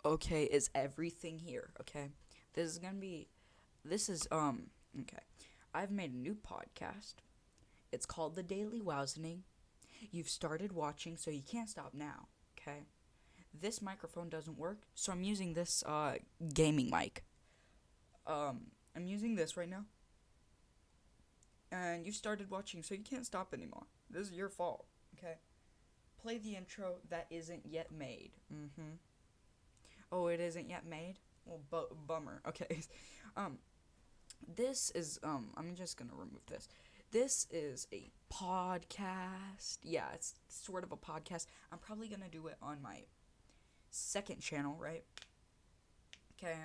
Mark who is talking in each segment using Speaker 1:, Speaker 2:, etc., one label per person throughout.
Speaker 1: Okay, is everything here? Okay, this is okay. I've made a new podcast. It's called The Daily Wowzaning. You've started watching, so you can't stop now. Okay, this microphone doesn't work, so I'm using this gaming mic. I'm using this right now, and you started watching, so you can't stop anymore. This is your fault. Okay, play the intro that isn't yet made. Oh, it isn't yet made. Well, bummer. Okay. um, this is I'm just gonna remove this. This is a podcast. Yeah, it's sort of a podcast. I'm probably gonna do it on my second channel, right? Okay.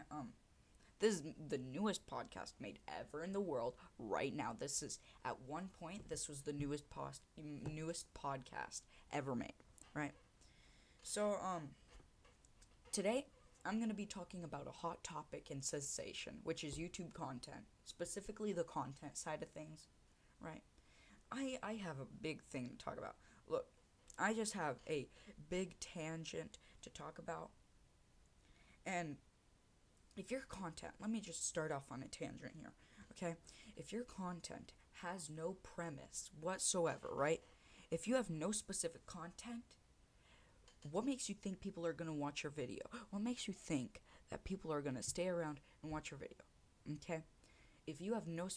Speaker 1: This is the newest podcast made ever in the world right now. This is at one point this was the newest podcast ever made, right? So today, I'm going to be talking about a hot topic and sensation, which is YouTube content, specifically the content side of things, right? I have a big thing to talk about. Look, I just have a big tangent to talk about. And if your content, let me just start off on a tangent here, okay? If your content has no premise whatsoever, right? If you have no specific content, what makes you think people are going to watch your video? What makes you think that people are going to stay around and watch your video? Okay? If you have no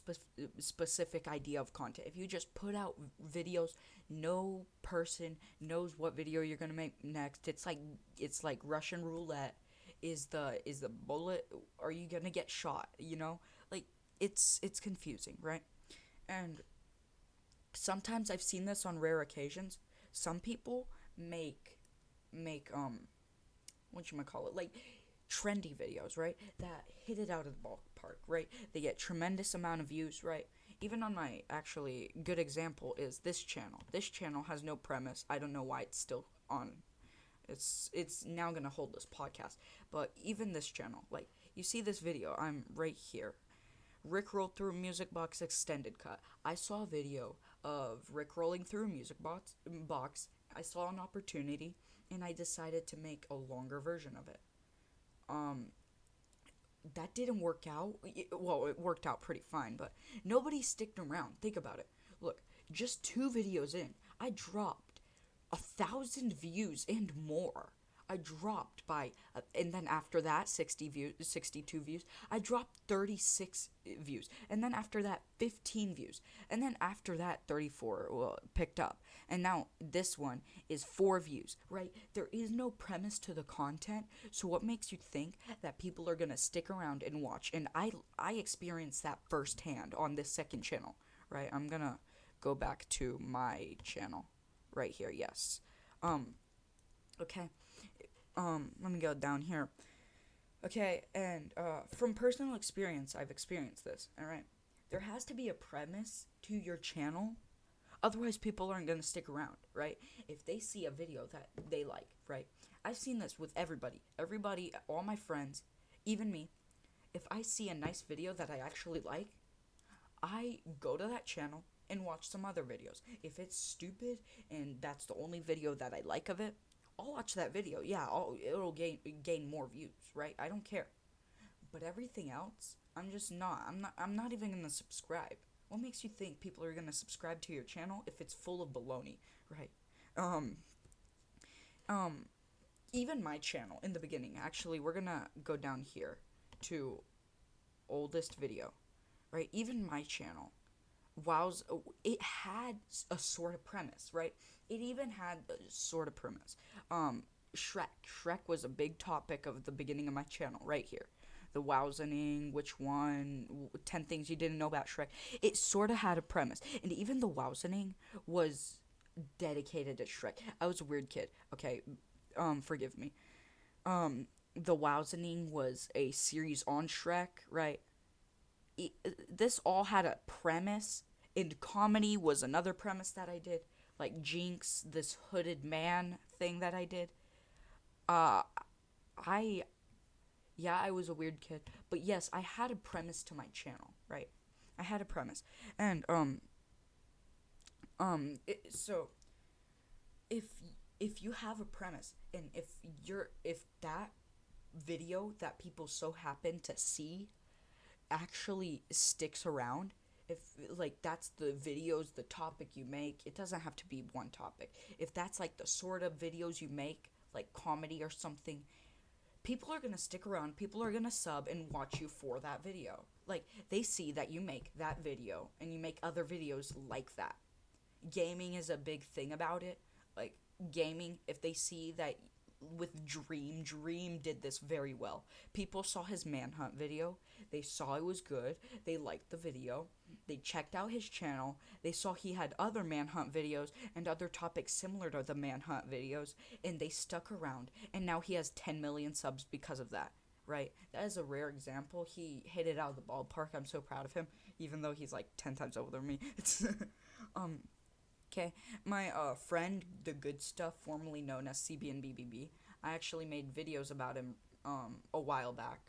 Speaker 1: specific idea of content, if you just put out videos, no person knows what video you're going to make next. It's like Russian roulette. Is the bullet, are you going to get shot, you know? Like it's confusing, right? And sometimes I've seen this on rare occasions. Some people make what you might call it, like trendy videos, right? That hit it out of the ballpark, right? They get tremendous amount of views, right? Even on my actually good example is this channel. This channel has no premise. I don't know why it's still on. It's now gonna hold this podcast, but even this channel, like you see this video, I'm right here. Rick rolled through a music box extended cut. I saw a video of Rick rolling through a music box. I saw an opportunity, and I decided to make a longer version of it. Um, that didn't work out. Well, it worked out pretty fine, but nobody sticked around. Think about it. Look, just 2 videos in, I dropped 1,000 views and more. I dropped by, and then after that, 60 views, 62 views. I dropped 36 views, and then after that, 15 views, and then after that, 34 picked up, and now this one is 4 views. Right? There is no premise to the content, so what makes you think that people are gonna stick around and watch? And I experienced that firsthand on this second channel. Right? I'm gonna go back to my channel right here. Yes. Um. Okay. Let me go down here. Okay, and from personal experience, I've experienced this. All right, there has to be a premise to your channel, otherwise people aren't gonna stick around, right? If they see a video that they like, right? I've seen this with everybody, all my friends, even me. If I see a nice video that I actually like, I go to that channel and watch some other videos. If it's stupid and that's the only video that I like of it, I'll watch that video. Yeah, it'll gain more views, right? I don't care. But everything else, I'm just not. I'm not even gonna subscribe. What makes you think people are gonna subscribe to your channel if it's full of baloney, right? Um, um, Even my channel in the beginning. Actually, we're gonna go down here to oldest video, right? Even my channel, Wow's, it had a sort of premise, right? It even had a sort of premise. Um, Shrek was a big topic of the beginning of my channel, right here. The Wowzaning, which one, 10 things you didn't know about Shrek. It sort of had a premise, and even the Wowzaning was dedicated to Shrek. I was a weird kid, okay? Forgive me. The Wowzaning was a series on Shrek, right? This all had a premise, and comedy was another premise that I did, like Jinx, this hooded man thing that I did. Uh, I Yeah, I was a weird kid, but yes, I had a premise to my channel, right? I had a premise, and so if if you have a premise, and if that video that people so happen to see actually sticks around, if like that's the videos, the topic you make, it doesn't have to be one topic. If that's like the sort of videos you make, like comedy or something, people are gonna stick around, people are gonna sub and watch you for that video. Like, they see that you make that video and you make other videos like that. Gaming is a big thing about it. Like, gaming, if they see that with Dream did this very well. People saw his Manhunt video, they saw it was good, they liked the video, they checked out his channel, they saw he had other Manhunt videos and other topics similar to the Manhunt videos, and they stuck around, and now he has 10 million subs because of that. Right? That is a rare example. He hit it out of the ballpark. I'm so proud of him, even though he's like 10 times older than me. It's okay. My friend, The Good Stuff, formerly known as CB and BBB, I actually made videos about him a while back.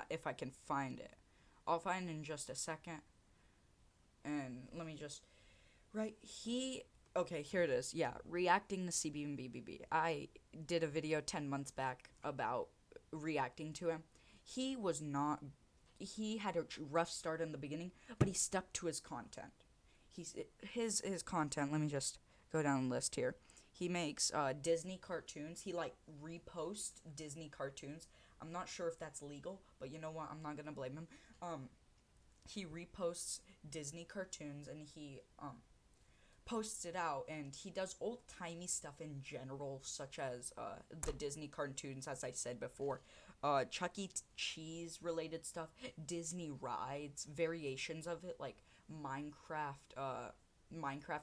Speaker 1: If I can find it, I'll find it in just a second. And let me just right he. Okay, here it is. Yeah, reacting to CB and BBB. I did a video 10 months back about reacting to him. He was not. He had a rough start in the beginning, but he stuck to his content. His content. Let me just go down the list here. He makes Disney cartoons. He like reposts Disney cartoons. I'm not sure if that's legal, but you know what? I'm not gonna blame him. He reposts Disney cartoons and he posts it out, and he does old-timey stuff in general, such as the Disney cartoons, as I said before, Chuck E. Cheese related stuff, Disney rides, variations of it, like Minecraft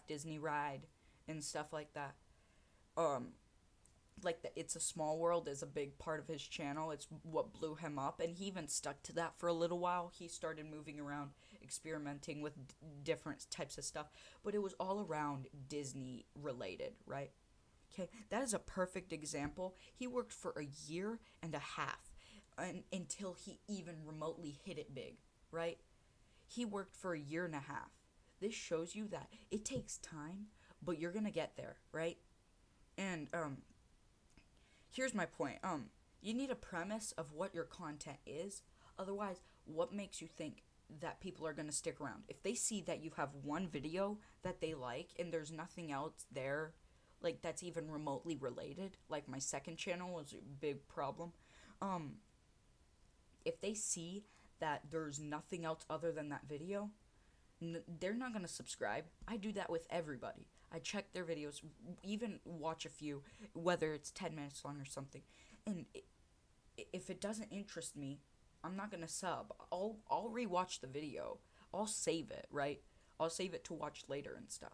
Speaker 1: Disney ride, and stuff like that. Like the It's a Small World is a big part of his channel. It's what blew him up, and he even stuck to that for a little while. He started moving around, experimenting with different types of stuff, but it was all around Disney related, right? Okay, that is a perfect example. He worked for a year and a half until he even remotely hit it big, right? He worked for a year and a half. This shows you that it takes time, but you're gonna get there, right? And here's my point. You need a premise of what your content is. Otherwise, what makes you think that people are going to stick around? If they see that you have one video that they like and there's nothing else there, like that's even remotely related, like my second channel was a big problem. If they see that there's nothing else other than that video, they're not going to subscribe. I do that with everybody. I check their videos, even watch a few, whether it's 10 minutes long or something. And if it doesn't interest me, I'm not going to sub. I'll rewatch the video. I'll save it, right? I'll save it to watch later and stuff.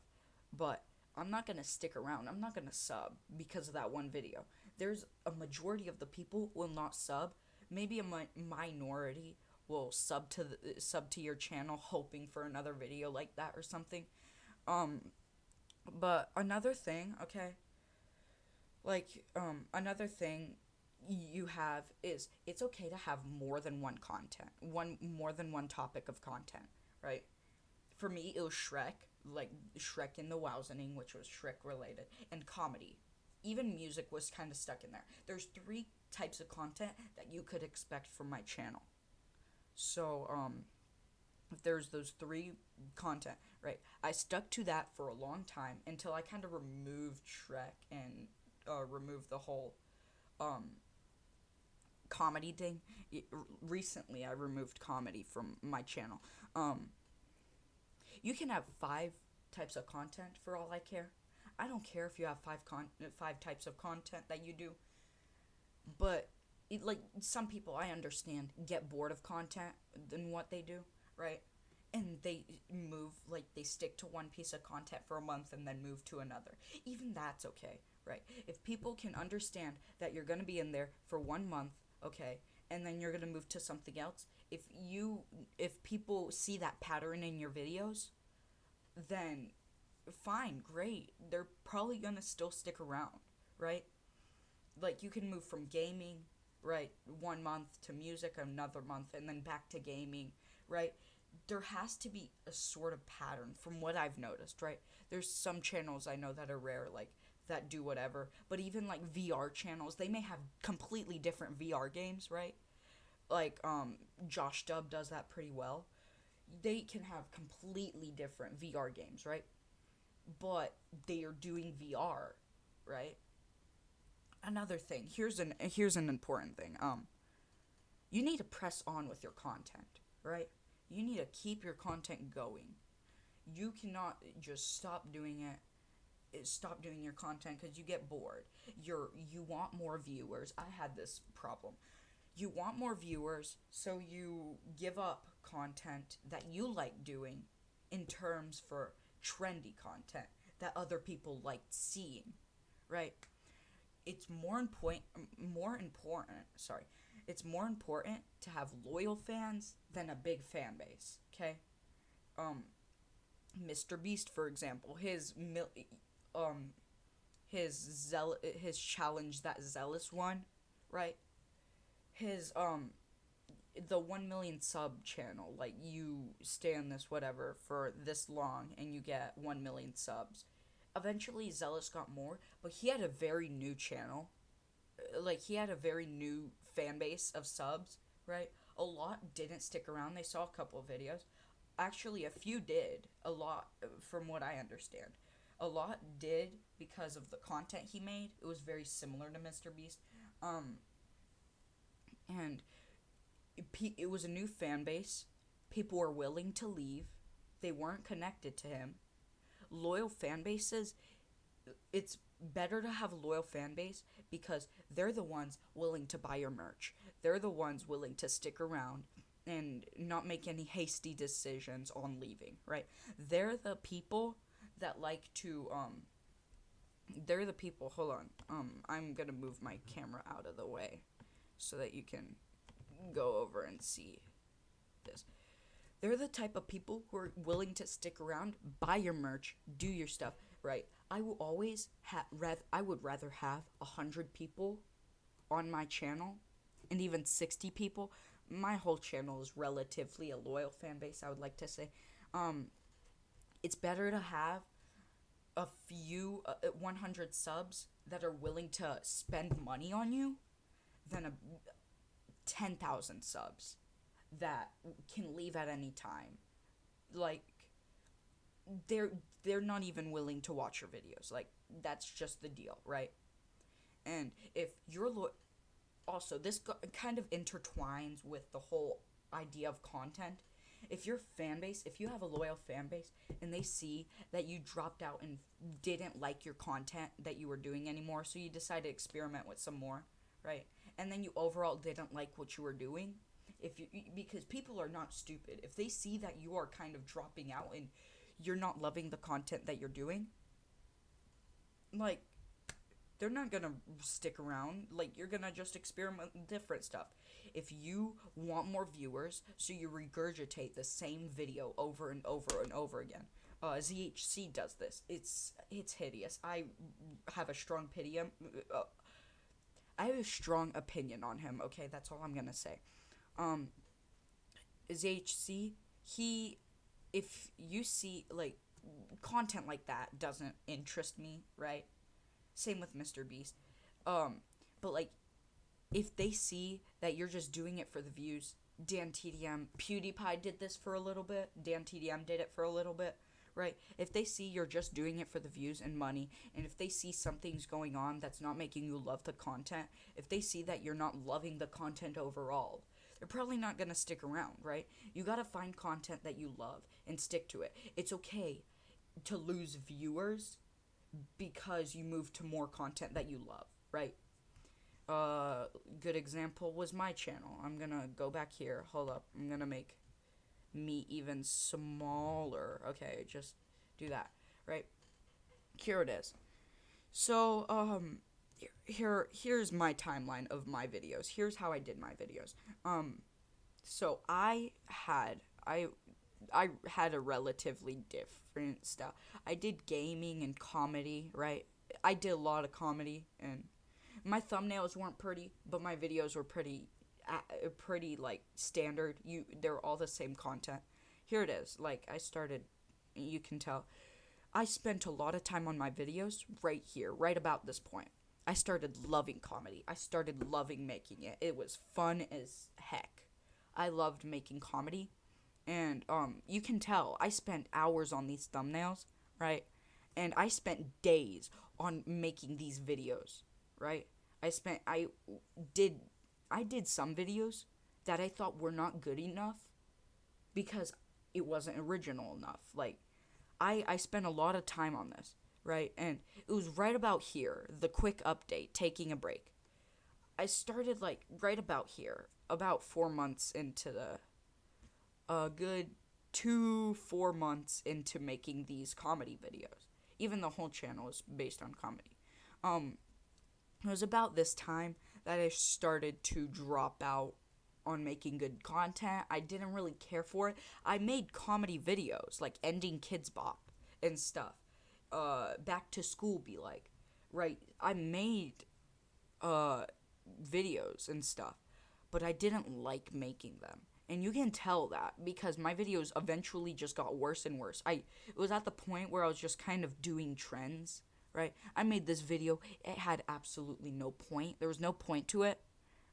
Speaker 1: But I'm not going to stick around. I'm not going to sub because of that one video. There's a majority of the people will not sub. Maybe a minority will sub to your channel hoping for another video like that or something. But another thing, okay, like another thing you have is it's okay to have more than one topic of content, right? For me, it was Shrek, like Shrek in the Wowzaning, which was Shrek related, and comedy. Even music was kind of stuck in there. There's 3 types of content that you could expect from my channel. So, if there's those 3 content, right? I stuck to that for a long time until I kind of removed Shrek and removed the whole comedy thing. Recently, I removed comedy from my channel. You can have 5 types of content for all I care. I don't care if you have 5 types of content that you do, but like some people, I understand, get bored of content than what they do, right? And they they stick to one piece of content for a month and then move to another. Even that's okay, right? If people can understand that you're going to be in there for 1 month, okay, and then you're going to move to something else, if people see that pattern in your videos, then fine, great. They're probably going to still stick around, right? Like, you can move from gaming, right, 1 month to music another month and then back to gaming, right? There has to be a sort of pattern from what I've noticed, right? There's some channels I know that are rare, like that do whatever, but even like VR channels, they may have completely different VR games, right? Like Josh Dub does that pretty well. They can have completely different VR games, right? But they are doing VR, right? Another thing, here's an important thing. You need to press on with your content, right? You need to keep your content going. You cannot just stop doing your content because you get bored. You want more viewers. I had this problem. You want more viewers, so you give up content that you like doing in terms for trendy content that other people like seeing, right? It's sorry. It's more important to have loyal fans than a big fan base, okay? Um Mr. Beast, for example, his challenge, that zealous one, right? His the 1 million sub channel, like you stay on this whatever for this long and you get 1 million subs. Eventually Zealous got more, but he had a very new channel. Like he had a very new fan base of subs, right? A lot didn't stick around. They saw a couple of videos. Actually, a few did. A lot, from what I understand. A lot did because of the content he made. It was very similar to Mr. Beast. And it was a new fan base. People were willing to leave. They weren't connected to him. Loyal fan bases, it's better to have a loyal fan base because they're the ones willing to buy your merch. They're the ones willing to stick around and not make any hasty decisions on leaving, right? They're the people that like to they're the people, hold on. I'm going to move my camera out of the way so that you can go over and see this. They're the type of people who are willing to stick around, buy your merch, do your stuff, right? I will always I would rather have 100 people on my channel and even 60 people. My whole channel is relatively a loyal fan base, I would like to say. It's better to have a few 100 subs that are willing to spend money on you than a 10,000 subs that can leave at any time. Like they're not even willing to watch your videos. Like that's just the deal, right? And if you're also this kind of intertwines with the whole idea of content. If you have a loyal fan base and they see that you dropped out and didn't like your content that you were doing anymore, so you decide to experiment with some more, right? And then you overall didn't like what you were doing, because people are not stupid. If they see that you are kind of dropping out and you're not loving the content that you're doing, like they're not gonna stick around. Like you're gonna just experiment with different stuff. If you want more viewers, so you regurgitate the same video over and over and over again. ZHC does this. It's hideous. I have a strong opinion on him. Okay, that's all I'm gonna say. ZHC, if you see like content like that doesn't interest me, right? Same with Mr. Beast. But like if they see that you're just doing it for the views, PewDiePie did this for a little bit. DanTDM did it for a little bit, right? If they see you're just doing it for the views and money, and if they see something's going on that's not making you love the content, if they see that you're not loving the content overall, they're probably not going to stick around, right? You got to find content that you love and stick to it. It's okay to lose viewers because you move to more content that you love, right? Good example was my channel. I'm gonna go back here. Hold up. I'm gonna make me even smaller. Okay, just do that, right? Here it is. So, here's my timeline of my videos. Here's how I did my videos. So I had a relatively different style. I did gaming and comedy, right? I did a lot of comedy, and my thumbnails weren't pretty, but my videos were pretty like standard. They're all the same content. Here it is. Like I started, you can tell. I spent a lot of time on my videos right here, right about this point. I started loving comedy. I started loving making it. It was fun as heck. I loved making comedy. And you can tell I spent hours on these thumbnails, right? And I spent days on making these videos, right? I did I did some videos that I thought were not good enough because it wasn't original enough. Like I spent a lot of time on this, right? And it was right about here, the quick update, taking a break. I started like right about here, about 4 months into the a good 4 months into making these comedy videos. Even the whole channel is based on comedy. Um, it was about this time that I started to drop out on making good content. I didn't really care for it. I made comedy videos like ending Kids Bop and stuff. Back to school be like, right? I made uh videos and stuff, but I didn't like making them. And you can tell that because my videos eventually just got worse and worse. It was at the point where I was just kind of doing trends, right? I made this video, it had absolutely no point. There was no point to it,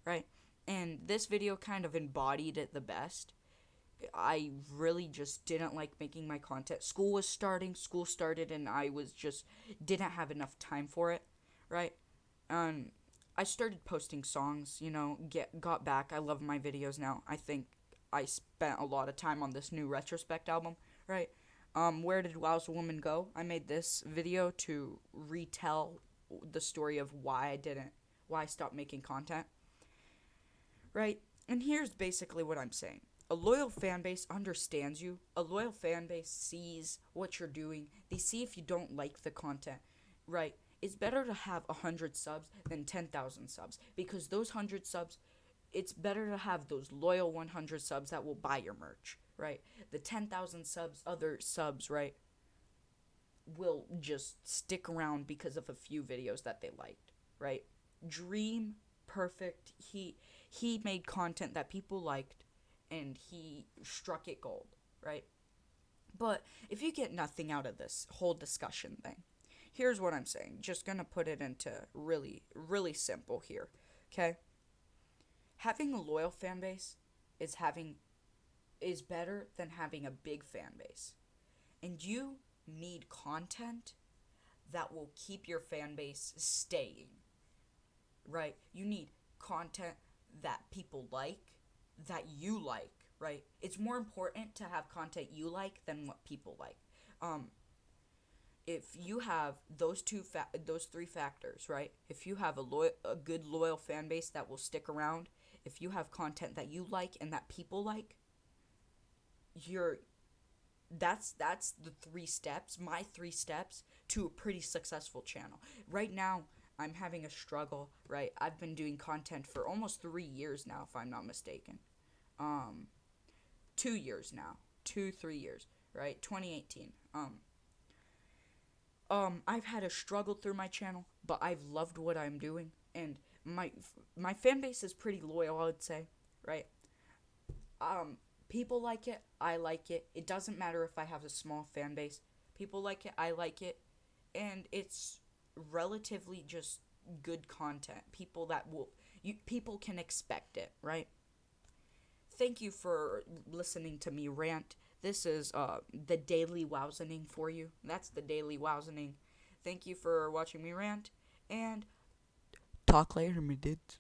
Speaker 1: right? And this video kind of embodied it the best. I really just didn't like making my content. School started, and I was just didn't have enough time for it, right? Um, I started posting songs, got back. I love my videos now. I think I spent a lot of time on this new retrospect album, right? Where did Wowza Woman go? I made this video to retell the story of why I stopped making content, right? And here's basically what I'm saying. A loyal fan base understands you. A loyal fan base sees what you're doing. They see if you don't like the content, right? It's better to have 100 subs than 10,000 subs because those 100 subs, it's better to have those loyal 100 subs that will buy your merch, right? The 10,000 subs, other subs, right, will just stick around because of a few videos that they liked, right? Dream Perfect, he made content that people liked and he struck it gold, right? But if you get nothing out of this whole discussion thing, here's what I'm saying. Just gonna put it into really, really simple here, okay? Having a loyal fan base is better than having a big fan base. And you need content that will keep your fan base staying, right? You need content that people like, that you like, right? It's more important to have content you like than what people like. Um, if you have those three factors, right? If you have a good loyal fan base that will stick around, if you have content that you like and that people like, you're that's the my 3 steps to a pretty successful channel. Right now, I'm having a struggle, right? I've been doing content for almost 3 years now, if I'm not mistaken. Um, 2 years now, 3 years, right? 2018. I've had a struggle through my channel, but I've loved what I'm doing, and my fan base is pretty loyal, I would say, right? People like it, I like it. It doesn't matter if I have a small fan base. People like it, I like it, and it's relatively just good content. People can expect it, right? Thank you for listening to me rant. This is the daily Wowzaning for you. That's the daily Wowzaning. Thank you for watching me rant, and talk later, my dudes.